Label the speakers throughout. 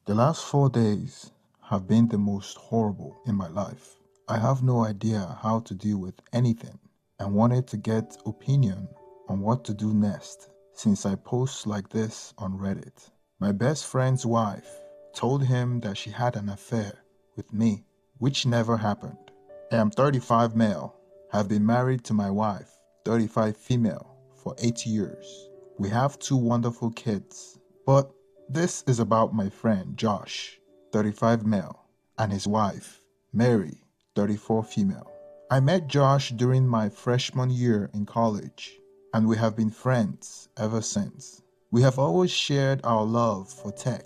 Speaker 1: The last 4 days have been the most horrible in my life. I have no idea how to deal with anything and wanted to get opinion on what to do next since I post like this on Reddit. My best friend's wife told him that she had an affair with me, which never happened. I am 35 male, have been married to my wife, 35 female, for 8 years. We have two wonderful kids, but this is about my friend Josh, 35 male, and his wife, Mary, 34 female. I met Josh during my freshman year in college, and we have been friends ever since. We have always shared our love for tech,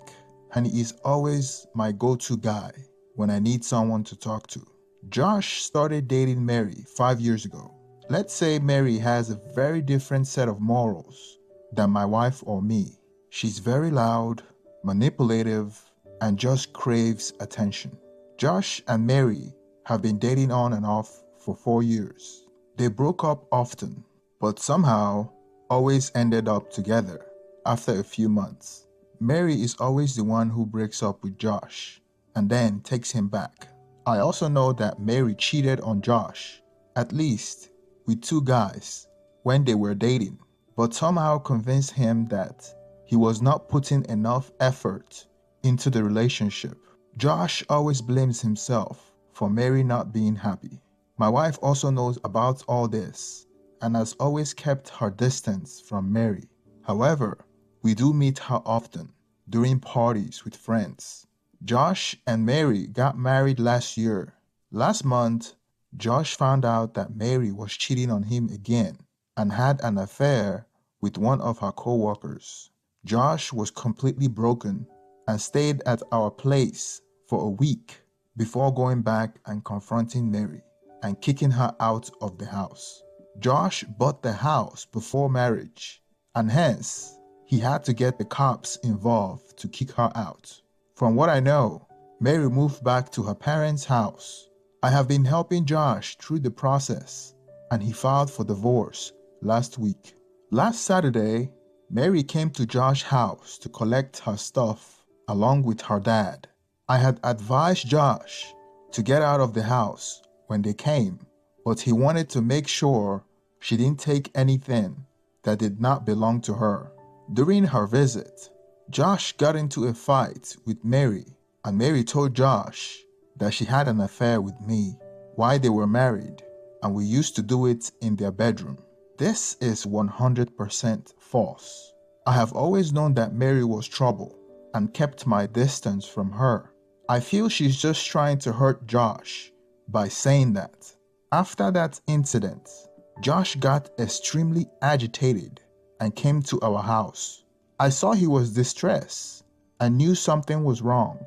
Speaker 1: and he is always my go-to guy when I need someone to talk to. Josh started dating Mary 5 years ago. Let's say Mary has a very different set of morals than my wife or me. She's very loud, manipulative, and just craves attention. Josh and Mary have been dating on and off for 4 years. They broke up often, but somehow always ended up together after a few months. Mary is always the one who breaks up with Josh and then takes him back. I also know that Mary cheated on Josh, at least with two guys, when they were dating, but somehow convinced him that he was not putting enough effort into the relationship. Josh always blames himself for Mary not being happy. My wife also knows about all this and has always kept her distance from Mary. However, we do meet her often during parties with friends. Josh and Mary got married last year. Last month, Josh found out that Mary was cheating on him again and had an affair with one of her co-workers. Josh was completely broken and stayed at our place for a week before going back and confronting Mary and kicking her out of the house. Josh bought the house before marriage, and hence, he had to get the cops involved to kick her out. From what I know, Mary moved back to her parents' house. I have been helping Josh through the process, and he filed for divorce last week. Last Saturday, Mary came to Josh's house to collect her stuff along with her dad. I had advised Josh to get out of the house when they came, but he wanted to make sure she didn't take anything that did not belong to her. During her visit, Josh got into a fight with Mary, and Mary told Josh that she had an affair with me while they were married, and we used to do it in their bedroom. This is 100% false. I have always known that Mary was trouble and kept my distance from her. I feel she's just trying to hurt Josh by saying that. After that incident, Josh got extremely agitated and came to our house. I saw he was distressed and knew something was wrong.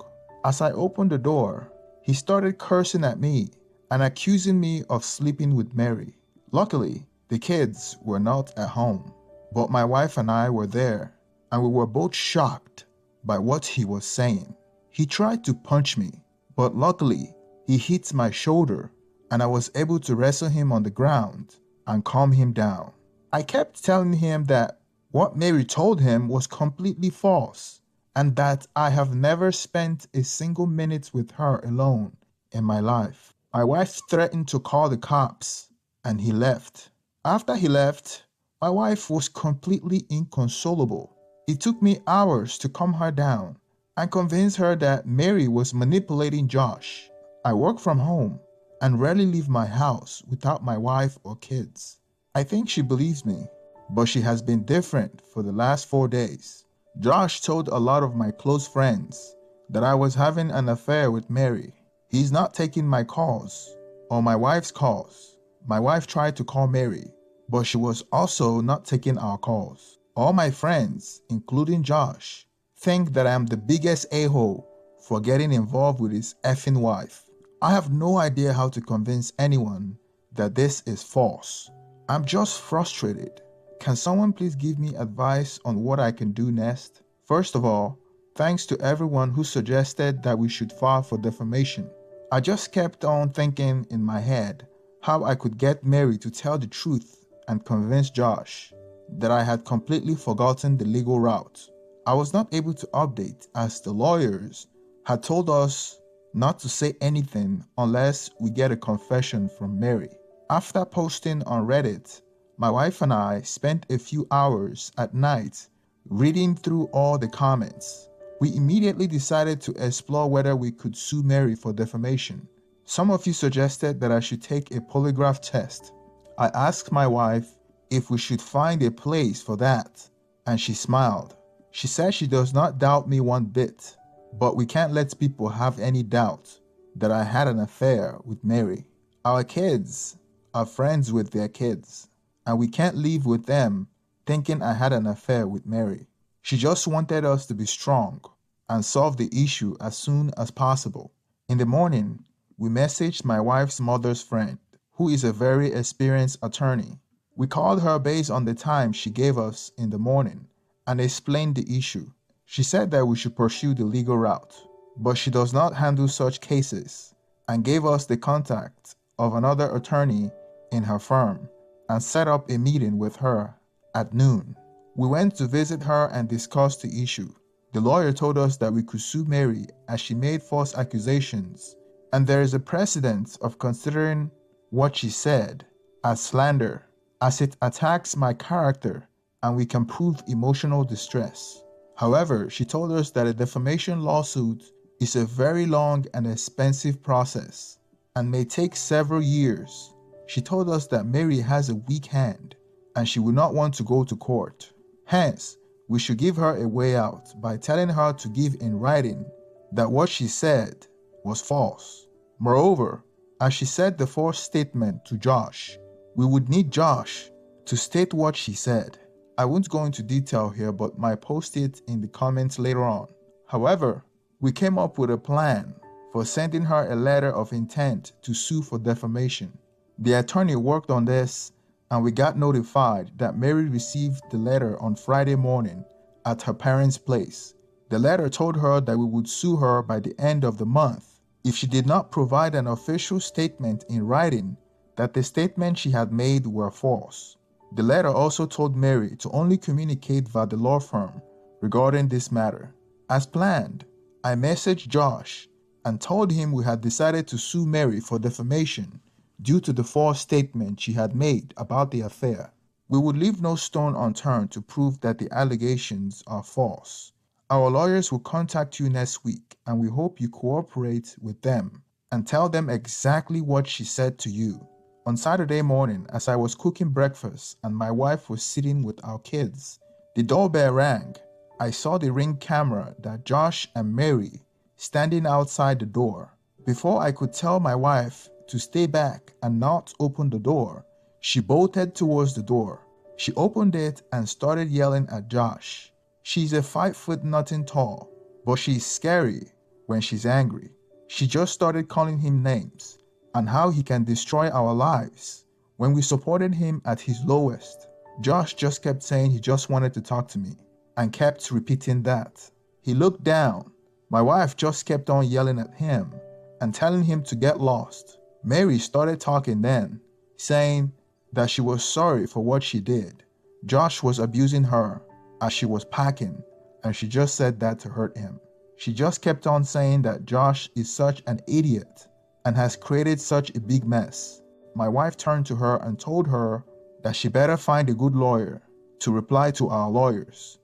Speaker 1: As I opened the door, he started cursing at me and accusing me of sleeping with Mary. Luckily, the kids were not at home, but my wife and I were there, and we were both shocked by what he was saying. He tried to punch me, but luckily, he hit my shoulder, and I was able to wrestle him on the ground and calm him down. I kept telling him that what Mary told him was completely false, and that I have never spent a single minute with her alone in my life. My wife threatened to call the cops, and he left. After he left, my wife was completely inconsolable. It took me hours to calm her down and convince her that Mary was manipulating Josh. I work from home and rarely leave my house without my wife or kids. I think she believes me, but she has been different for the last 4 days. Josh told a lot of my close friends that I was having an affair with Mary. He's not taking my calls or my wife's calls. My wife tried to call Mary, but she was also not taking our calls. All my friends, including Josh, think that I am the biggest a-hole for getting involved with his effing wife. I have no idea how to convince anyone that this is false. I'm just frustrated. Can someone please give me advice on what I can do next? First of all, thanks to everyone who suggested that we should file for defamation. I just kept on thinking in my head how I could get Mary to tell the truth and convince Josh that I had completely forgotten the legal route. I was not able to update as the lawyers had told us not to say anything unless we get a confession from Mary. After posting on Reddit, my wife and I spent a few hours at night reading through all the comments. We immediately decided to explore whether we could sue Mary for defamation. Some of you suggested that I should take a polygraph test. I asked my wife if we should find a place for that, and she smiled. She said she does not doubt me one bit, but we can't let people have any doubt that I had an affair with Mary. Our kids are friends with their kids, and we can't live with them thinking I had an affair with Mary. She just wanted us to be strong and solve the issue as soon as possible. In the morning, we messaged my wife's mother's friend, who is a very experienced attorney. We called her based on the time she gave us in the morning and explained the issue. She said that we should pursue the legal route, but she does not handle such cases, and gave us the contact of another attorney in her firm and set up a meeting with her at noon. We went to visit her and discuss the issue. The lawyer told us that we could sue Mary as she made false accusations, and there is a precedent of considering what she said as slander, as it attacks my character and we can prove emotional distress. However, she told us that a defamation lawsuit is a very long and expensive process and may take several years. She told us that Mary has a weak hand and she would not want to go to court. Hence, we should give her a way out by telling her to give in writing that what she said was false. Moreover, as she said the false statement to Josh, we would need Josh to state what she said. I won't go into detail here, but might post it in the comments later on. However, we came up with a plan for sending her a letter of intent to sue for defamation. The attorney worked on this, and we got notified that Mary received the letter on Friday morning at her parents' place. The letter told her that we would sue her by the end of the month if she did not provide an official statement in writing that the statements she had made were false. The letter also told Mary to only communicate via the law firm regarding this matter. As planned, I messaged Josh and told him we had decided to sue Mary for defamation due to the false statement she had made about the affair. We would leave no stone unturned to prove that the allegations are false. Our lawyers will contact you next week, and we hope you cooperate with them and tell them exactly what she said to you. On Saturday morning, as I was cooking breakfast and my wife was sitting with our kids, the doorbell rang. I saw the Ring camera that Josh and Mary standing outside the door. Before I could tell my wife to stay back and not open the door, she bolted towards the door. She opened it and started yelling at Josh. She's a 5 foot nothing tall, but she's scary when she's angry. She just started calling him names and how he can destroy our lives when we supported him at his lowest. Josh just kept saying he just wanted to talk to me and kept repeating that. He looked down. My wife just kept on yelling at him and telling him to get lost. Mary started talking then, saying that she was sorry for what she did. Josh was abusing her as she was packing, and she just said that to hurt him. She just kept on saying that Josh is such an idiot and has created such a big mess. My wife turned to her and told her that she better find a good lawyer to reply to our lawyers.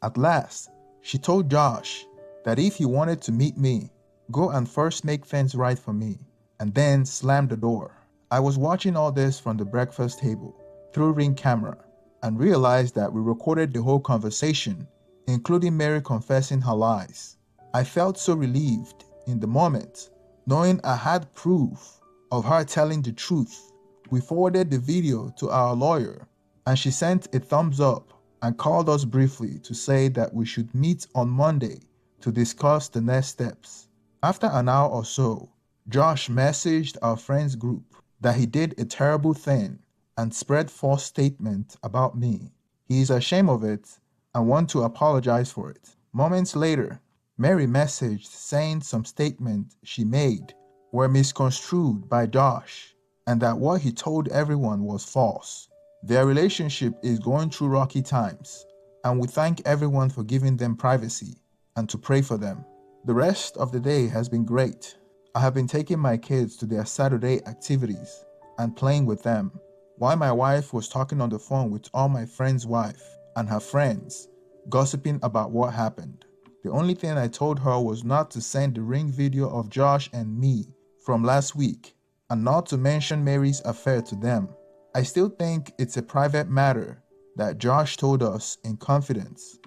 Speaker 1: At last, she told Josh that if he wanted to meet me, go and first make things right for me, and then slam the door. I was watching all this from the breakfast table through Ring camera and realized that we recorded the whole conversation, including Mary confessing her lies. I felt so relieved in the moment, knowing I had proof of her telling the truth. We forwarded the video to our lawyer, and she sent a thumbs up and called us briefly to say that we should meet on Monday to discuss the next steps. After an hour or so, Josh messaged our friends group that he did a terrible thing and spread false statements about me. He is ashamed of it and wants to apologize for it. Moments later, Mary messaged saying some statements she made were misconstrued by Josh and that what he told everyone was false. Their relationship is going through rocky times, and we thank everyone for giving them privacy and to pray for them. The rest of the day has been great. I have been taking my kids to their Saturday activities and playing with them, while my wife was talking on the phone with all my friends' wife and her friends, gossiping about what happened. The only thing I told her was not to send the ring video of Josh and me from last week and not to mention Mary's affair to them. I still think it's a private matter that Josh told us in confidence,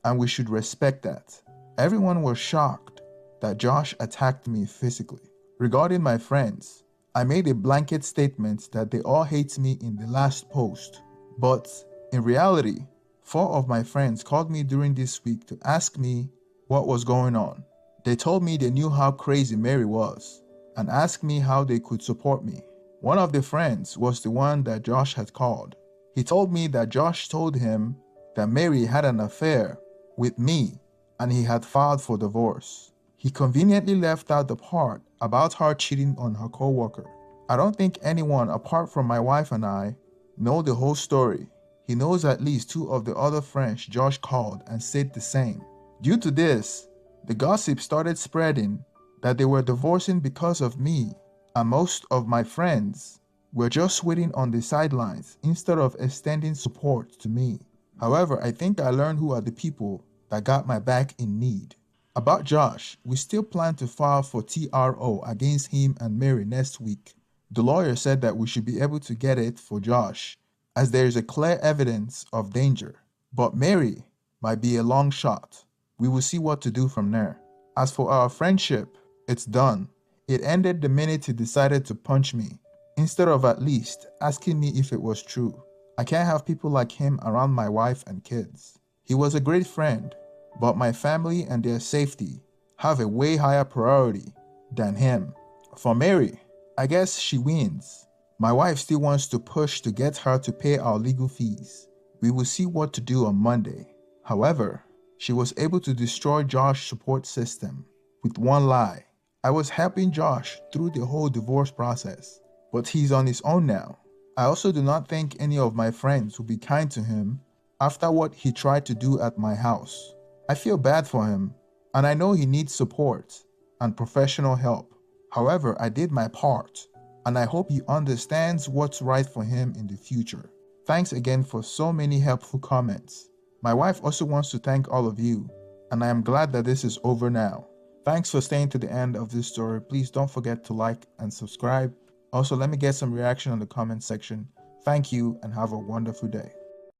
Speaker 1: and we should respect that. Everyone was shocked that Josh attacked me physically. Regarding my friends, I made a blanket statement that they all hate me in the last post, but in reality, 4 of my friends called me during this week to ask me what was going on. They told me they knew how crazy Mary was and asked me how they could support me. One of the friends was the one that Josh had called. He told me that Josh told him that Mary had an affair with me and he had filed for divorce. He conveniently left out the part about her cheating on her co-worker. I don't think anyone apart from my wife and I know the whole story. He knows at least 2 of the other friends Josh called and said the same. Due to this, the gossip started spreading that they were divorcing because of me, and most of my friends were just waiting on the sidelines instead of extending support to me. However, I think I learned who are the people that got my back in need. About Josh, we still plan to file for TRO against him and Mary next week. The lawyer said that we should be able to get it for Josh, as there is a clear evidence of danger. But Mary might be a long shot. We will see what to do from there. As for our friendship, it's done. It ended the minute he decided to punch me, instead of at least asking me if it was true. I can't have people like him around my wife and kids. He was a great friend, but my family and their safety have a way higher priority than him. For Mary, I guess she wins. My wife still wants to push to get her to pay our legal fees. We will see what to do on Monday. However, she was able to destroy Josh's support system with one lie. I was helping Josh through the whole divorce process, but he's on his own now. I also do not think any of my friends will be kind to him after what he tried to do at my house. I feel bad for him, and I know he needs support and professional help. However, I did my part, and I hope he understands what's right for him in the future. Thanks again for so many helpful comments. My wife also wants to thank all of you, and I am glad that this is over now. Thanks for staying to the end of this story. Please don't forget to like and subscribe. Also, let me get some reaction in the comment section. Thank you and have a wonderful day.